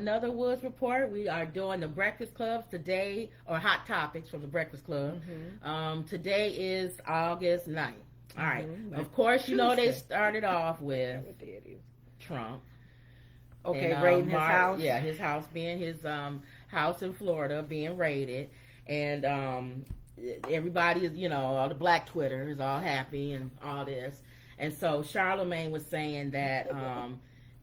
another Woods Report. We are doing the Breakfast Clubs today, or Hot Topics from the Breakfast Club. Today is August 9th. All right. Of course, you know they started off with Trump. Okay, and, raiding his house. Yeah, his house being his house in Florida being raided. And everybody is, all the black Twitter is all happy and all this. And so Charlemagne was saying that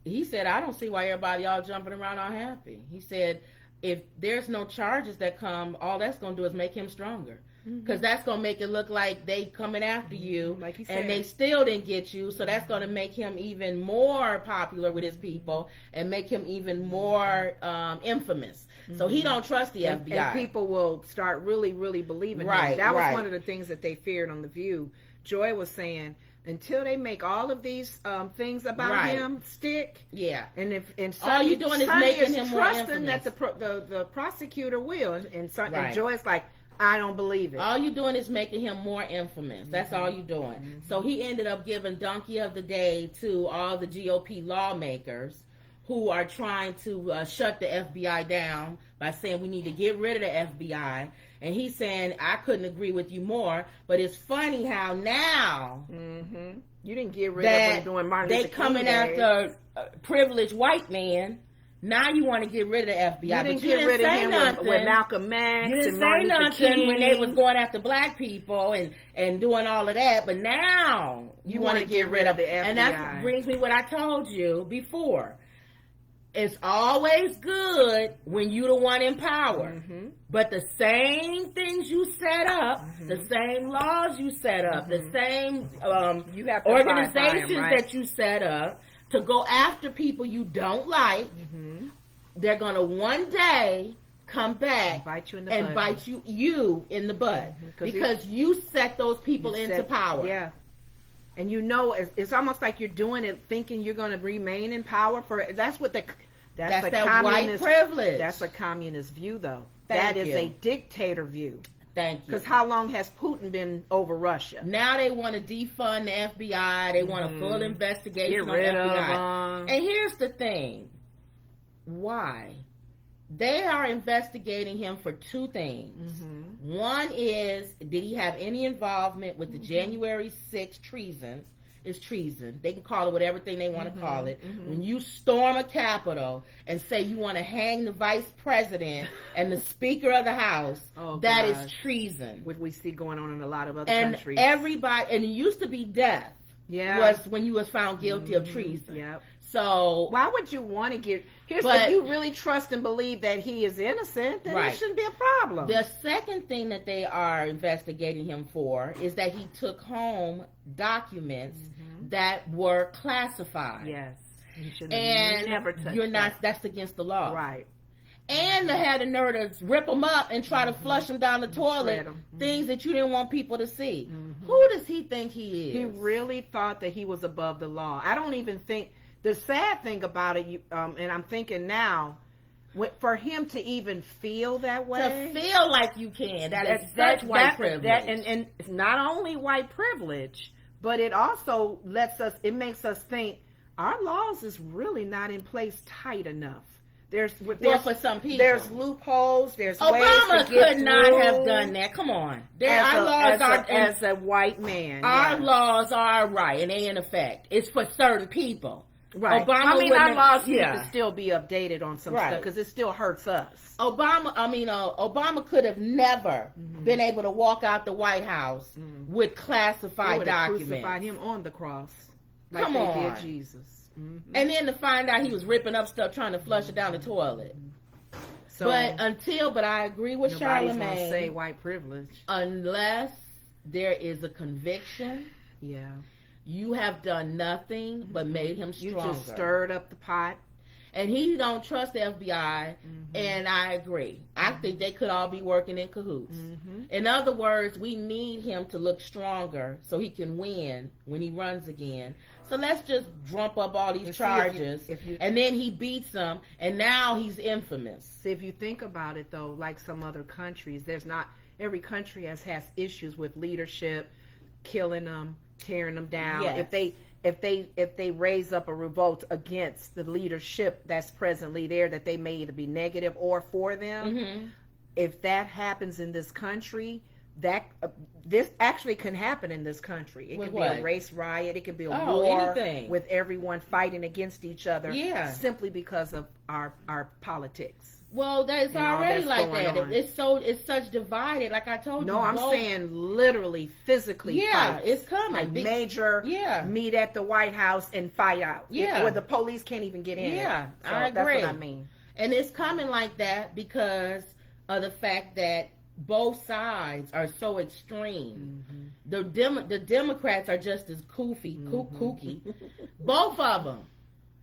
he said, I don't see why everybody all jumping around all happy. He said, if there's no charges that come, all that's going to do is make him stronger. Because that's going to make it look like they coming after you, like he said, and they still didn't get you. So that's going to make him even more popular with his people and make him even more infamous. So he don't trust the FBI. And people will start really, really believing him. That was one of the things that they feared on The View. Joy was saying, until they make all of these things about him stick, and all you're doing is making him more trusting that the prosecutor will, and Joy's like, I don't believe it. All you're doing is making him more infamous. That's all you're doing. So he ended up giving Donkey of the Day to all the GOP lawmakers who are trying to shut the FBI down by saying we need to get rid of the FBI. And he's saying, I couldn't agree with you more. But it's funny how now you didn't get rid of them doing Martin Luther King coming days. after a privileged white man. Now you want to get rid of the FBI. You didn't get rid of him with Malcolm X. You didn't and say nothing when they was going after black people and doing all of that. But now you want to get rid of the FBI. And that brings me what I told you before. It's always good when you the one in power. But the same things you set up, the same laws you set up, the same organizations that you set up to go after people you don't like, they're going to one day come back bite you in and bite you in the butt because you set those people into power. Yeah. And it's almost like you're doing it thinking you're going to remain in power that's that white privilege. That's a communist view, though. That is a dictator view. Thank you. Because how long has Putin been over Russia? Now they want to defund the FBI. They want a full investigation on the FBI. And here's the thing. Why? They are investigating him for two things. One is, did he have any involvement with the January 6th treason? It's treason. They can call it whatever thing they want to call it. When you storm a Capitol and say you want to hang the vice president and the Speaker of the House, that is treason. Which we see going on in a lot of other countries. And it used to be death. Was when you was found guilty of treason. Yep. So why would you want to get? If you really trust and believe that he is innocent, then it shouldn't be a problem. The second thing that they are investigating him for is that he took home documents that were classified. Yes, you should never touch that. That's against the law, right? And they had the nerve to rip them up and try to flush them down the toilet. Things that you didn't want people to see. Who does he think he is? He really thought that he was above the law. I don't even think. The sad thing about it, and I'm thinking now, for him to even feel that way. To feel like you can. That's white privilege. And it's not only white privilege, but it also makes us think our laws is really not in place tight enough. There's for some people. There's loopholes. There's Obama ways to get could not have done that. Come on. As a white man. Our laws are right, and they in effect. It's for certain people. Right. Our laws need to still be updated on some stuff because it still hurts us. Obama could have never been able to walk out the White House with classified documents. Crucified him on the cross. Come on. They did Jesus. And then to find out he was ripping up stuff trying to flush it down the toilet. But I agree with Charlemagne. Nobody's gonna say white privilege unless there is a conviction. Yeah. You have done nothing but made him stronger. You just stirred up the pot. And he don't trust the FBI, and I agree. I think they could all be working in cahoots. In other words, we need him to look stronger so he can win when he runs again. So let's just drum up all these charges, and then he beats them, and now he's infamous. See, if you think about it, though, like some other countries, every country has issues with leadership, killing them, tearing them down. Yes. if they raise up a revolt against the leadership that's presently there, that they may either be negative or for them. Mm-hmm. If that happens in this country, that this actually can happen in this country. It could be a race riot. It could be a war with everyone fighting against each other. Yeah. Simply because of our politics. Well, that's already like that. On. It's such divided. Like I told you. No, I'm saying literally, physically. Yeah, fights. It's coming. Like major. Yeah. Meet at the White House and fight out. Yeah. Where the police can't even get in. Yeah, so I agree. That's what I mean. And it's coming like that because of the fact that both sides are so extreme. Mm-hmm. The Democrats are just as kooky. Both of them.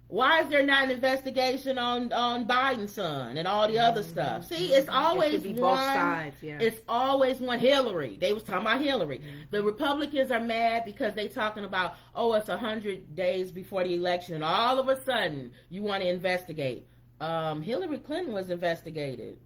Why is there not an investigation on Biden's son and all the other stuff? See, it's always one. Both sides, yeah. It's always one. Hillary. They was talking about Hillary. Mm-hmm. The Republicans are mad because they talking about, it's 100 days before the election, and all of a sudden you want to investigate. Hillary Clinton was investigated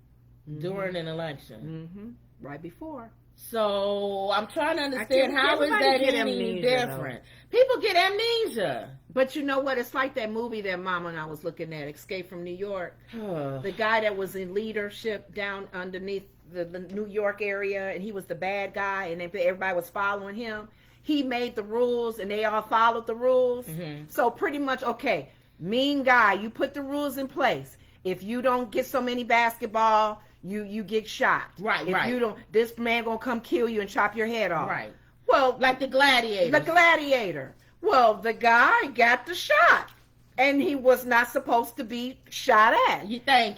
during an election, right before. So I'm trying to understand how is that any different? People get amnesia. But you know what? It's like that movie that Mama and I was looking at, Escape from New York. The guy that was in leadership down underneath the New York area, and he was the bad guy, and everybody was following him. He made the rules, and they all followed the rules. Mm-hmm. So pretty much, okay, mean guy, you put the rules in place. If you don't get so many basketball, you get shot. Right, if you don't, this man gonna come kill you and chop your head off. Right. Well, like the gladiator. The gladiator. Well, the guy got the shot, and he was not supposed to be shot at.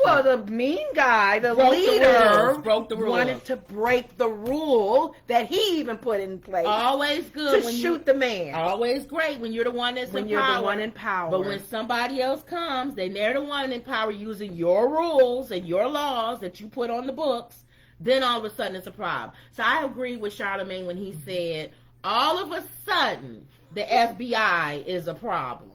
Well, the mean guy, the leader, broke the rules. Wanted to break the rule that he even put in place. Always good to shoot the man. Always great when you're the one that's in power. You're the one in power. But when somebody else comes, they're the one in power using your rules and your laws that you put on the books. Then all of a sudden it's a problem. So I agree with Charlamagne when he said, all of a sudden the FBI is a problem.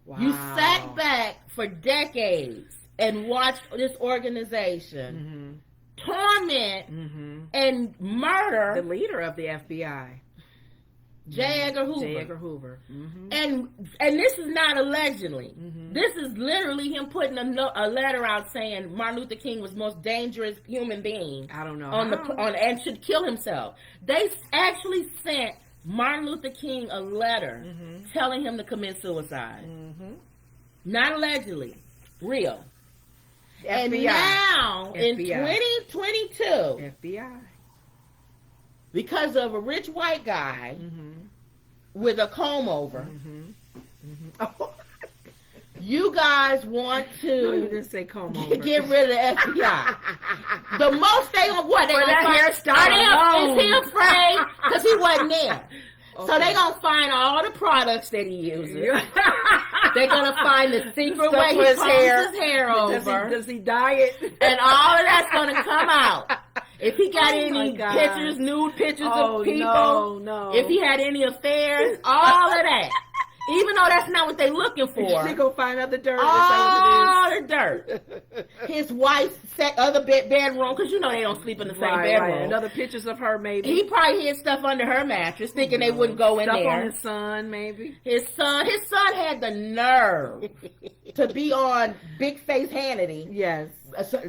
Wow. You sat back for decades and watched this organization torment and murder the leader of the FBI, J. Edgar Hoover. And this is not allegedly. This is literally him putting a letter out saying Martin Luther King was the most dangerous human being. I don't know and should kill himself. They actually sent Martin Luther King a letter telling him to commit suicide. Not allegedly, real. FBI. And now in 2022, FBI, because of a rich white guy with a comb over, you guys want to you didn't say comb over. Get rid of the FBI. The most they gonna what? They gonna hairstyle. Is he afraid? Because he wasn't there. Okay. So they gonna find all the products that he uses. They're gonna find the secret way he combs his hair over. Does he dye it? And all of that's gonna come out. If he got any pictures, nude pictures of people, if he had any affairs, all of that. Even though that's not what they're looking for. They go find other dirt. All the dirt. His wife's other bedroom, because you know they don't sleep in the same bedroom. Right. And other pictures of her, maybe. He probably hid stuff under her mattress, thinking they wouldn't go in there. Stuff on his son, maybe. His son had the nerve to be on Big Face Hannity. Yes.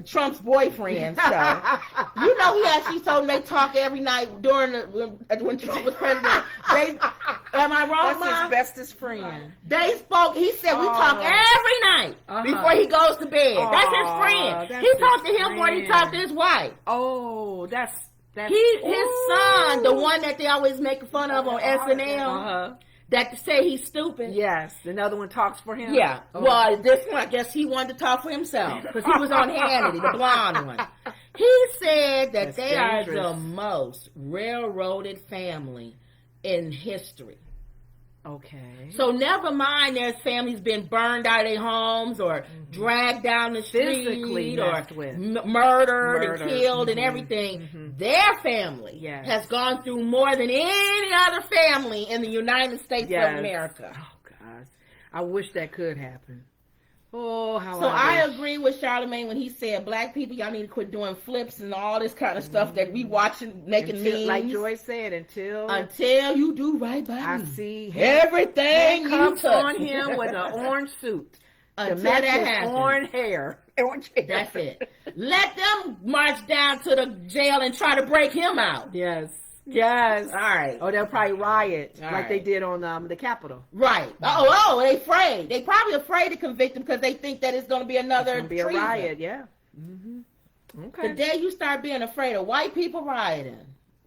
Trump's boyfriend stuff. You know, he actually told him they talk every night during when Trump was president. Am I wrong, That's his bestest friend. They spoke. He said we talk every night before he goes to bed. That's his friend. He talked to him more than he talked to his wife. Oh, that's his son, the one that they always make fun of on SNL. That say he's stupid. Yes. Another one talks for him? Yeah. Oh. Well, this one, I guess he wanted to talk for himself because he was on Hannity, the blonde one. He said that they are the most railroaded family in history. Okay. So never mind their families been burned out of their homes or dragged down the street or murdered and killed and everything. Their family has gone through more than any other family in the United States of America. Oh, God. I wish that could happen. Oh, how So I wish. agree with Charlamagne when he said, black people, y'all need to quit doing flips and all this kind of stuff that we watching, making memes. Like Joy said, until you do right by I me. see Everything you comes touch. on him with an orange suit. Until To match that his happens. orange hair. Orange hair. That's it. Let them march down to the jail and try to break him out. Yes. Yes. All right. Or they'll probably riot All like they right. did on the Capitol. Right. Oh, they afraid. They probably afraid to convict him because they think that it's going to be another It's gonna be a treason. riot, yeah. Mm-hmm. Okay. The day you start being afraid of white people rioting,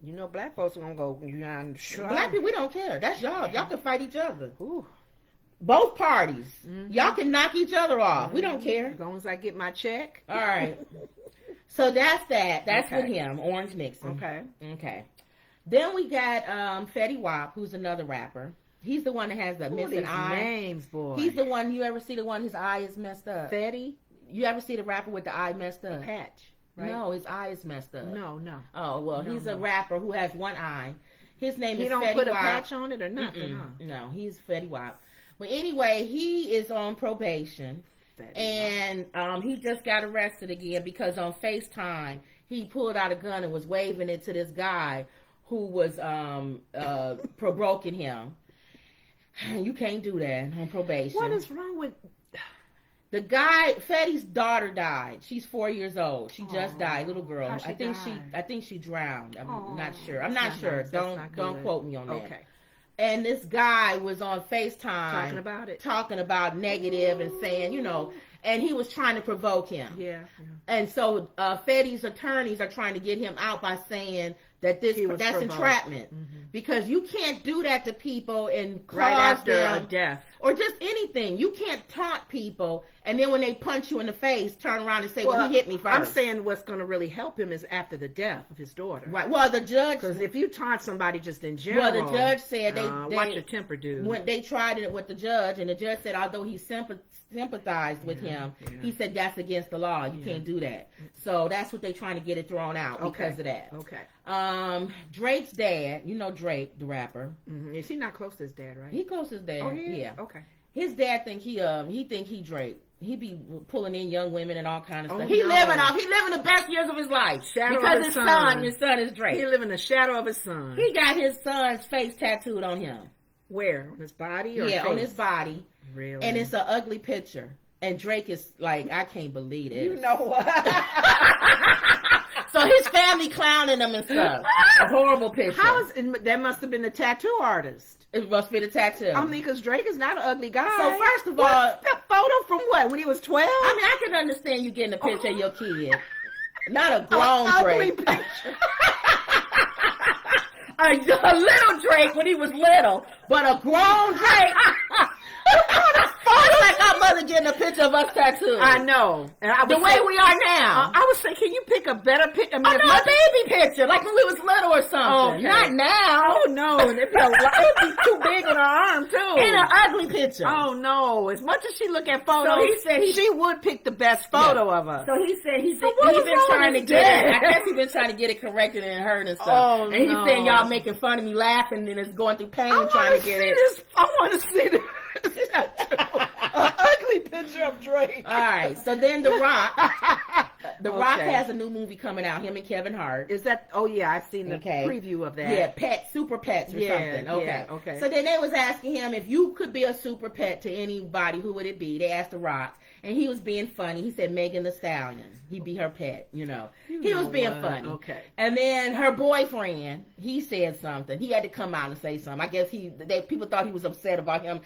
You know, black folks are gonna go. black people, we don't care. That's y'all. Y'all can fight each other. Ooh. Both parties. Y'all can knock each other off. We don't care. As long as I get my check. All right. So that's that. That's Okay. with him, Orange Nixon. Okay. Okay. Then we got Fetty Wap, who's another rapper. He's the one that has the Ooh, missing these eye. names, boy. He's the one, you ever see the one his eye is messed up? Fetty You ever see the rapper with the eye messed up? Patch, right? No, his eye is messed up. No. Oh, well, No, he's no. a rapper who has one eye. His name He is don't Fetty put a Wap. patch on it or nothing, huh? No, he's Fetty Wap. But anyway, he is on probation. Fetty And he just got arrested again because on FaceTime, he pulled out a gun and was waving it to this guy who was provoking him. You can't do that on probation. What is wrong with? The guy, Fetty's daughter died. She's 4 years old. She just died, little girl. How'd she die? I think she drowned. I'm not Aw, sure. I'm that's not not sure. nice. That's Don't not don't good. quote me on that. Okay. And this guy was on FaceTime Talking about it. negative and saying, and he was trying to provoke him. Yeah. And so Fetty's attorneys are trying to get him out by saying that He was that's provoked. entrapment. Because you can't do that to people and cause Right after them a death. or just anything. You can't taunt people and then when they punch you in the face, turn around and say, well he hit me first. I'm saying what's going to really help him is after the death of his daughter. Right. Well, the judge. Because if you taunt somebody just in general, Well, the judge said they watch your temper, dude. When they tried it with the judge, and the judge said although he sympathized with him, he said that's against the law. You can't do that. So that's what they're trying to get it thrown out because of that. Okay. Drake's dad, you know Drake, the rapper. Mm-hmm. Is he not close to his dad, right? He close to his dad. Oh, yeah. Yeah. Okay. His dad think he Drake. He be pulling in young women and all kind of stuff. Oh, He no. living the best years of his life. Shadow because of his his son is Drake. He live in the shadow of his son. He got his son's face tattooed on him. Where? On his body or Yeah, face? on his body. Really? And it's an ugly picture. And Drake is like, I can't believe it. You know what? So his family clowning him and stuff. A horrible picture. That must have been the tattoo artist. It must be the tattoo. I mean, because Drake is not an ugly guy. So first of all, that photo from what? When he was 12? I mean, I can understand you getting a picture of your kid. Not a grown ugly Drake. picture. a little Drake when he was little, but a grown Drake. It's like our mother getting a picture of us tattooed. I know. And I The was way saying- we are now. I was saying, can you pick a better picture? I mean, I know, a baby picture, like when we was little or something. Okay. Not now. Oh no, it'd be too big on her arm too. In an ugly picture. Oh no! As much as she look at photos, So he said she would pick the best photo of us. So he said he's So what was been wrong trying to with get his it. dad? I guess he's been trying to get it corrected and hurt and stuff. Oh, and he's no. saying y'all making fun of me laughing and it's going through pain trying to get it. I want to see this. An ugly picture of Drake. All right. So then The Rock. The Rock Okay. has a new movie coming out. Him and Kevin Hart. Is that? Oh yeah, I've seen the Okay. preview of that. Yeah, Super Pets or Yeah, something. Okay. yeah, okay. So then they was asking him if you could be a super pet to anybody, who would it be? They asked The Rock. And he was being funny. He said Megan Thee Stallion. He'd be her pet, He was being funny. Okay. And then her boyfriend, he said something. He had to come out and say something. I guess people thought he was upset about him,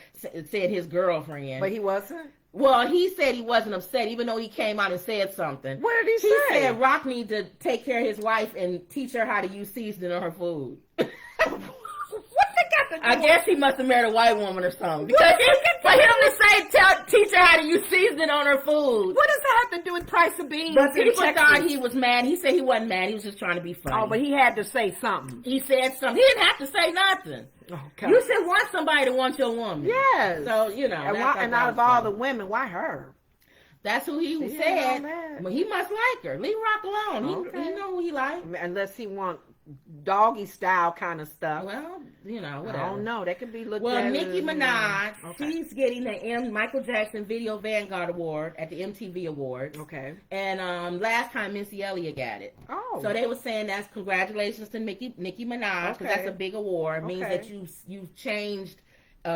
said his girlfriend. But he wasn't. Well, he said he wasn't upset, even though he came out and said something. What did he He say? said Rock need to take care of his wife and teach her how to use seasoning on her food. I guess he must have married a white woman or something. Because for him to say teach her how to use seasoning on her food. What does that have to do with price of beans? But in people Texas? thought he was mad. He said he wasn't mad. He was just trying to be funny. Oh, but he had to say something. He said something. He didn't have to say nothing. Okay. You should want somebody to want your woman. Yes. So, and out of all the women, why her? That's who he Yeah, said. I'm mad. Well, he must like her. Leave Rock alone. Okay. He know who he like. Unless he want doggy style kind of stuff. Well, whatever. I don't know. That could be looked well, at. Nicki Minaj, okay. she's getting the Michael Jackson Video Vanguard Award at the MTV Awards. Okay. And last time Missy Elliott got it. Oh. So they were saying that's congratulations to Nicki Minaj, because that's a big award. It means that you've changed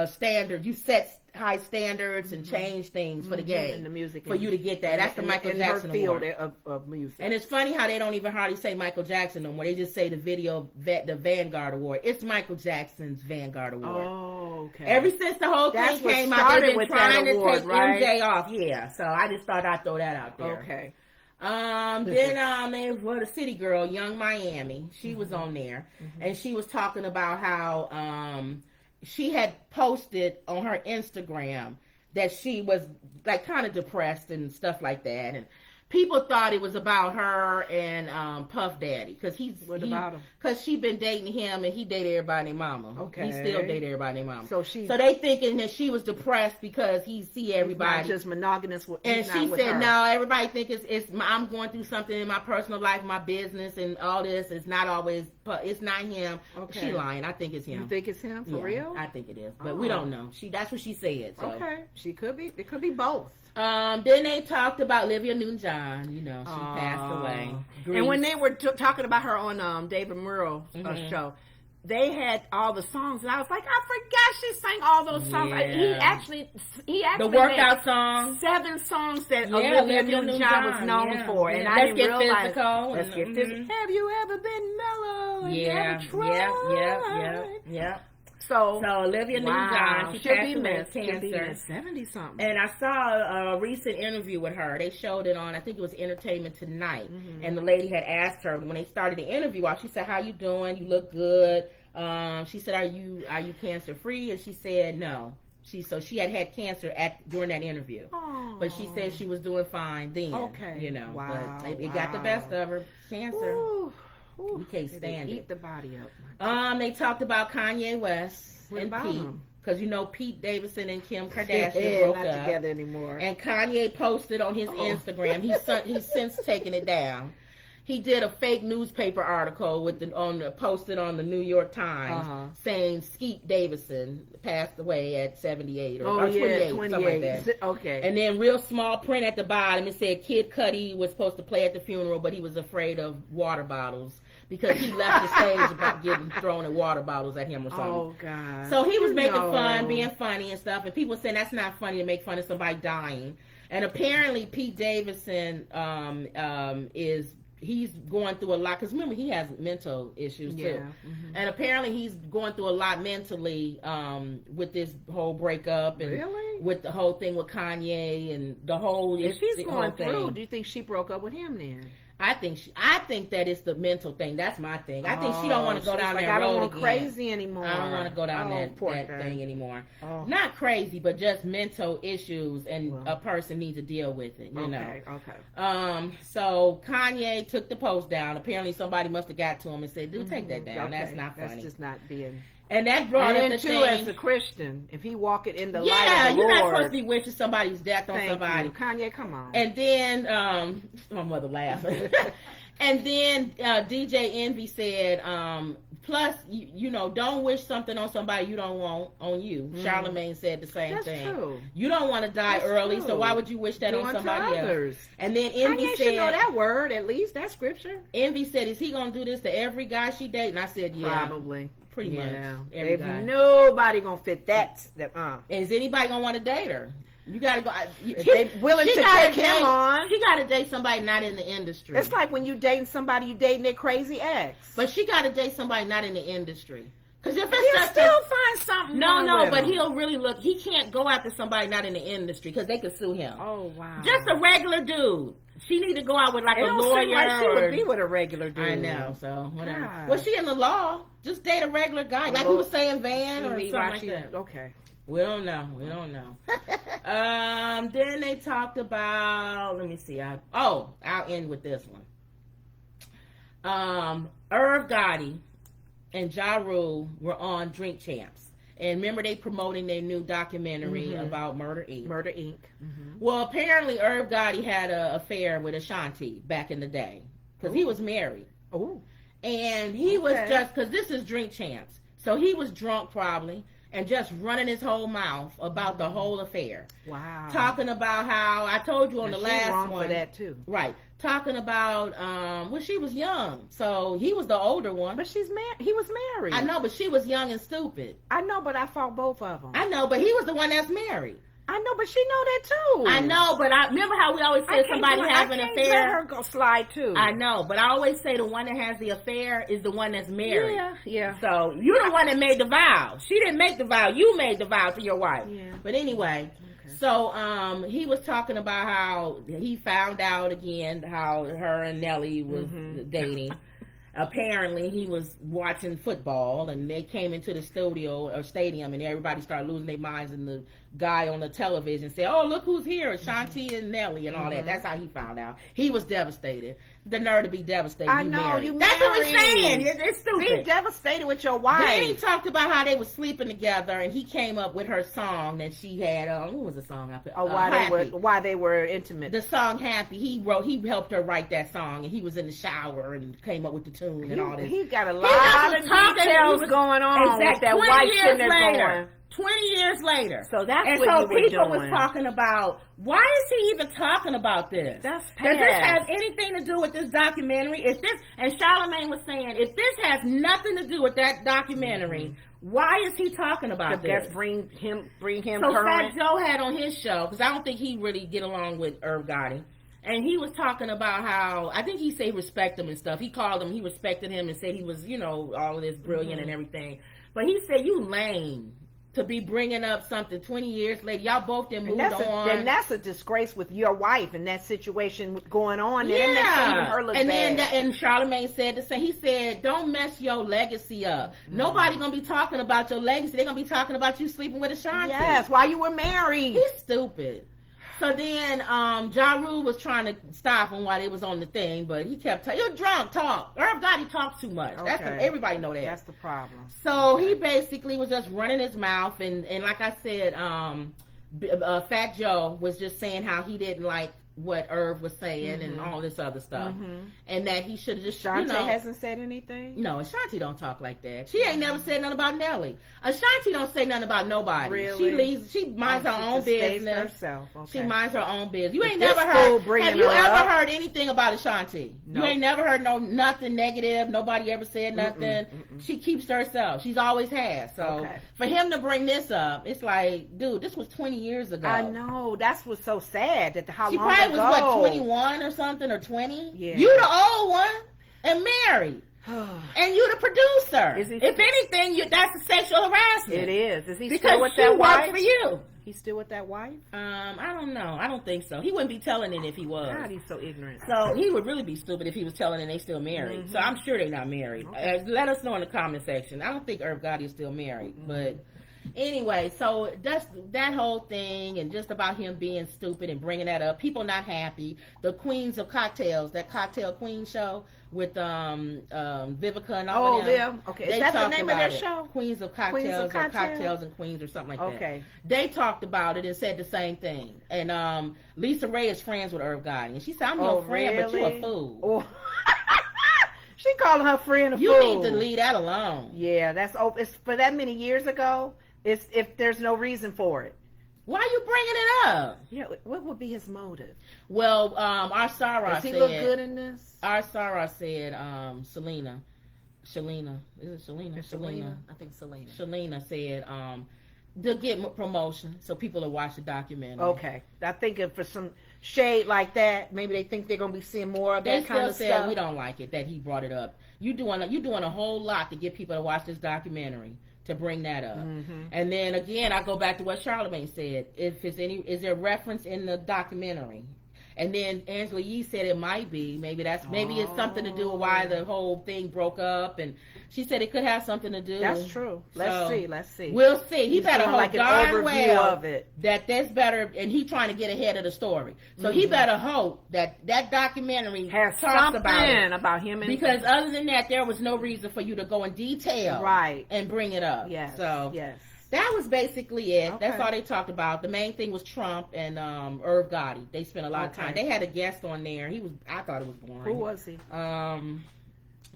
standard. You set high standards and change things for the game. In the music. For you to get that. That's the Michael Jackson field award. of music. And it's funny how they don't even hardly say Michael Jackson no more. They just say the Vanguard Award. It's Michael Jackson's Vanguard Award. Oh, okay. Ever since the whole thing came out, they've been trying to take MJ off. Yeah, so I just thought I'd throw that out there. Okay. Then the City Girl, Young Miami, she was on there, and she was talking about how she had posted on her Instagram that she was like kind of depressed and stuff like that, and people thought it was about her and Puff Daddy, because about him? Because she been dating him and he dated everybody and mama. Okay. He still dated everybody and mama. So they thinking that she was depressed because he see everybody. He's not just monogamous with. And she said, no, everybody think it's I'm going through something in my personal life, my business, and all this. It's not always, it's not him. Okay. She lying. I think it's him. You think it's him for real? I think it is, but we don't know. That's what she said. So. Okay, she could be. It could be both. Then they talked about Olivia Newton-John. She passed away. And when they were talking about her on David Murrow's show, they had all the songs, and I was like, I forgot she sang all those songs. Yeah. He actually the workout songs, 7 songs that Olivia Newton-John was known for, and I didn't realize. Let's get physical. Have you ever been mellow? And Yeah. So Olivia Newton-John, she passed away of cancer. 70-something. And I saw a recent interview with her. They showed it on, I think it was Entertainment Tonight. And the lady had asked her when they started the interview, she said, "How you doing? You look good." She said, "Are you cancer free?" And she said, "No." She had cancer during that interview. Aww. But she said she was doing fine then. Okay. Wow. But it got the best of her. Cancer. Ooh. We can't stand it. Eat the body up. They talked about Kanye West and Pete, because Pete Davidson and Kim Kardashian broke not up together anymore. And Kanye posted on his Instagram. He's since taken it down. He did a fake newspaper article posted on the New York Times saying Skeet Davidson passed away at 78 or 28, something like that. Okay. And then real small print at the bottom, it said Kid Cudi was supposed to play at the funeral, but he was afraid of water bottles, because he left the stage about getting thrown at water bottles at him or something. Oh, God. So he was making fun, being funny and stuff, and people saying that's not funny to make fun of somebody dying. And apparently Pete Davidson he's going through a lot, because remember, he has mental issues too. And apparently he's going through a lot mentally with this whole breakup and with the whole thing with Kanye and the whole If he's going thing. through, do you think she broke up with him then? I think that it's the mental thing. That's my thing. I think she don't want to go down that road I don't want again. Crazy anymore. I don't want to go down that thing anymore. Not crazy, but just mental issues, and a person needs to deal with it. You know. Okay. So Kanye took the post down. Apparently, somebody must have got to him and said, "Dude, take that down. That's not funny. That's just not being." And that brought up the thing. As a Christian, if he walk it in the light of the Lord, you're not supposed to be wishing somebody's death on somebody. Kanye, come on. And then, my mother laughed. And then DJ Envy said, plus, don't wish something on somebody you don't want on you. Charlamagne said the same thing. That's true. You don't want to die early, so why would you wish that on somebody else? And then Envy Kanye said, should know that word, at least. That's scripture. Envy said, is he going to do this to every guy she dates? And I said, yeah. Probably. Pretty much. If nobody gonna fit that. Is anybody gonna want to date her? You gotta go. They willing to take him on. She gotta date somebody not in the industry. It's like when you dating somebody, you dating their crazy ex. But she gotta date somebody not in the industry. Because if he'll still find something. No, but he'll really look. He can't go after somebody not in the industry because they could sue him. Oh wow! Just a regular dude. She need to go out with like a lawyer. Like she would be with a regular dude. I know. So whatever. God. Well, she in the law. Just date a regular guy, like we were saying, Van or something like that. Okay. We don't know. Then they talked about. Let me see. I'll end with this one. Irv Gotti and Ja Rule were on Drink Champs. And remember, they promoting their new documentary about Murder Inc. Murder Inc. Well, apparently Irv Gotti had an affair with Ashanti back in the day because he was married. Oh. And he was just, because this is Drink Champs, so he was drunk probably and just running his whole mouth about the whole affair. Wow. Talking about how, I told you on the last wrong one. for that too. Right. Talking about, well, she was young, so he was the older one. But he was married. I know, but she was young and stupid. I know, but I fought both of them. I know, but he was the one that's married. I know, but she know that too. I know, but I remember how we always said somebody has an affair. Let her go slide too. I know, but I always say the one that has the affair is the one that's married. Yeah. So you're the one that made the vow. She didn't make the vow. You made the vow to your wife. Yeah. But anyway, so he was talking about how he found out again how her and Nelly was dating. Apparently he was watching football and they came into the studio or stadium and everybody started losing their minds, and the guy on the television said, "Oh, look who's here, Shanti and Nelly," and all that. That's how he found out. He was devastated. The nerve to be devastated. I know, married. you That's what married. we're saying. It's stupid. Be devastated with your wife. Then he talked about how they were sleeping together, and he came up with her song that she had. What was the song I put? Why they were intimate. The song "Happy." He helped her write that song, and he was in the shower and came up with the tune and all this. He got a lot of details going on with that wife sitting there going. 20 years later. So that's and what so you were people doing. was talking about, why is he even talking about this? That's past. Does this have anything to do with this documentary? And Charlamagne was saying, if this has nothing to do with that documentary, why is he talking about this? Let's bring him so current. Fat Joe had on his show, because I don't think he really get along with Irv Gotti. And he was talking about how, I think he said respect him and stuff. He called him, he respected him and said he was, all of this brilliant and everything. But he said, you lame to be bringing up something 20 years later. Y'all both then moved on. And that's a disgrace with your wife and that situation going on. Yeah. And making her look and bad. And Charlamagne said the same. He said, don't mess your legacy up. Nobody going to be talking about your legacy. They're going to be talking about you sleeping with Ashanti. Yes, while you were married. He's stupid. So then, Ja Rule was trying to stop him while they was on the thing, but he kept telling, "You're drunk, talk." Irv Gotti talks too much. That's everybody know that. That's the problem. So he basically was just running his mouth, and like I said, Fat Joe was just saying how he didn't like what Irv was saying and all this other stuff, and that he should have just. Shanti hasn't said anything. No, Ashanti don't talk like that. She ain't never said nothing about Nelly. Ashanti don't say nothing about nobody. Really? She minds her own business. Herself. Okay. She minds her own business. You ain't never heard. Have you ever heard anything about Ashanti? No. You ain't never heard nothing negative. Nobody ever said nothing. She keeps to herself. She's always has. So for him to bring this up, it's like, dude, this was 20 years ago. I know. That's what's so sad. That how she long probably ago? was what, 21 or something, or 20? Yeah. You the old one and married. And you the producer. If anything, that's a sexual harassment. It is. Is he because still with that wife? Because she worked for you. He's still with that wife? I don't know. I don't think so. He wouldn't be telling it if he was. God, he's so ignorant. So he would really be stupid if he was telling and they still married. So I'm sure they're not married. Okay. Let us know in the comment section. I don't think Irv Gotti is still married, but anyway, so that's that whole thing, and just about him being stupid and bringing that up. People not happy. The Queens of Cocktails, that Cocktail Queen show with Vivica and all of them. Okay. Is that the name of their show? Queens of Cocktails, or Cocktails and Queens, or something like that. Okay. They talked about it and said the same thing. And Lisa Ray is friends with Irv Gotti, and she said, "I'm your friend, but you a fool." Oh. She calling her friend a fool. You need to leave that alone. Yeah, it's for that many years ago. It's if there's no reason for it. Why are you bringing it up? Yeah, what would be his motive? Well, our Sarah Does he said, look good in this? Our Sarah said, Shalina, is it Shalina? Shalina, I think Selena. Shalina said, to get promotion so people will watch the documentary. Okay, I think if for some shade like that, maybe they think they're gonna be seeing more of that kind of stuff. We don't like it that he brought it up. You doing a whole lot to get people to watch this documentary. To bring that up. And then again, I go back to what Charlamagne said. Is there reference in the documentary? And then Angela Yee said it might be. Maybe it's something to do with why the whole thing broke up. And she said it could have something to do. That's true. Let's see. We'll see. He better hope darn well of it. that that's better. And he's trying to get ahead of the story. So he better hope that documentary has talks something about him. Because other than that, there was no reason for you to go in detail. Right. And bring it up. Yes. So. Yes. That was basically it. Okay. That's all they talked about. The main thing was Trump and Irv Gotti. They spent a lot of time. They had a guest on there. I thought it was boring. Who was he?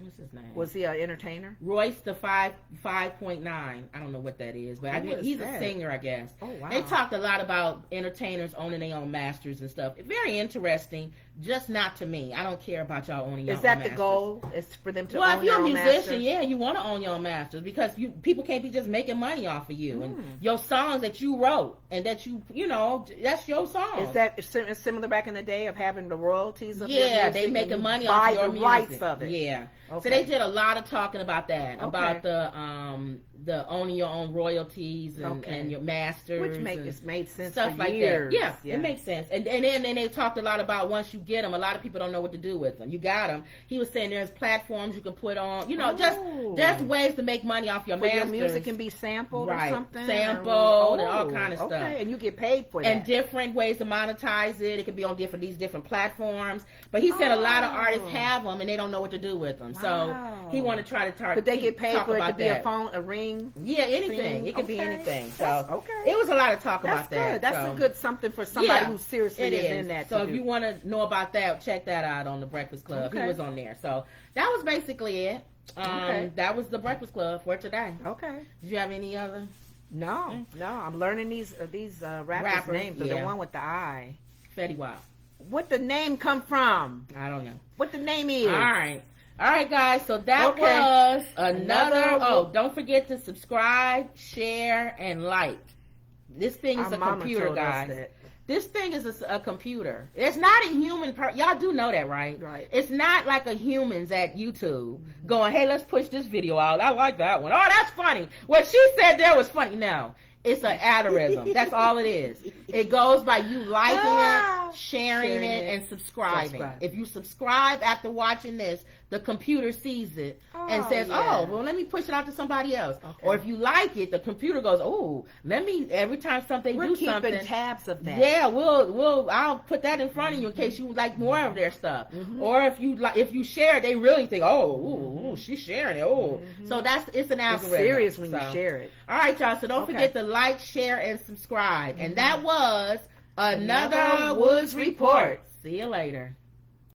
What's his name? Was he an entertainer? Royce the 5.9. I don't know what that is, but he's a singer, I guess. Oh, wow. They talked a lot about entertainers owning their own masters and stuff. Very interesting, just not to me. I don't care about y'all owning your own masters. Is that the goal? Is for them to well, own if you're their a own musician, masters? you want to own your own masters because people can't be just making money off of you. And your songs that you wrote and that that's your song. Is that similar back in the day of having the royalties of your music? They making money buy off your the music. rights of it. Yeah. Okay. So they did a lot of talking about that, Okay. about the owning your own royalties and your masters, which made sense stuff for like years. that. Yeah, it makes sense. And then they talked a lot about once you get them, a lot of people don't know what to do with them. You got them. He was saying there's platforms you can put on, just ways to make money off your masters. Your music can be sampled or something, sampled and all kind of stuff. Okay, and you get paid for that. And different ways to monetize it. It could be on these different platforms. But he said a lot of artists have them and they don't know what to do with them. So he want to try to target. Could they get paid for it to be that. a phone, a ring? Yeah, anything. It could be anything. So it was a lot of talk That's about that. Good. That's a good something for somebody who seriously is in that. So if you want to know about that, check that out on the Breakfast Club. Okay. He was on there. So that was basically it. That was the Breakfast Club for today. Okay. Did you have any other? No. I'm learning these rappers' names. The one with the I. Fetty Wap. What the name come from? I don't know. What the name is? All right, guys. So that was another. Oh, don't forget to subscribe, share, and like. This thing is a computer, guys. This thing is a computer. It's not a human. Y'all do know that, right? Right. It's not like a humans at YouTube going, "Hey, let's push this video out. I like that one. Oh, that's funny. What she said there was funny." No. It's an algorithm. That's all it is. It goes by you liking it, sharing it, and subscribing. If you subscribe after watching this, the computer sees it and says, "Oh, well, let me push it out to somebody else." Okay. Or if you like it, the computer goes, "Oh, let me." Every time something do something, keeping tabs of that. Yeah, I'll put that in front of you in case you like more of their stuff. Or if you share it, they really think, "Oh, she's sharing it." Oh, so it's an algorithm. It's serious when you share it. All right, y'all. So don't forget to like, share, and subscribe. And that was another Woods Report. See you later.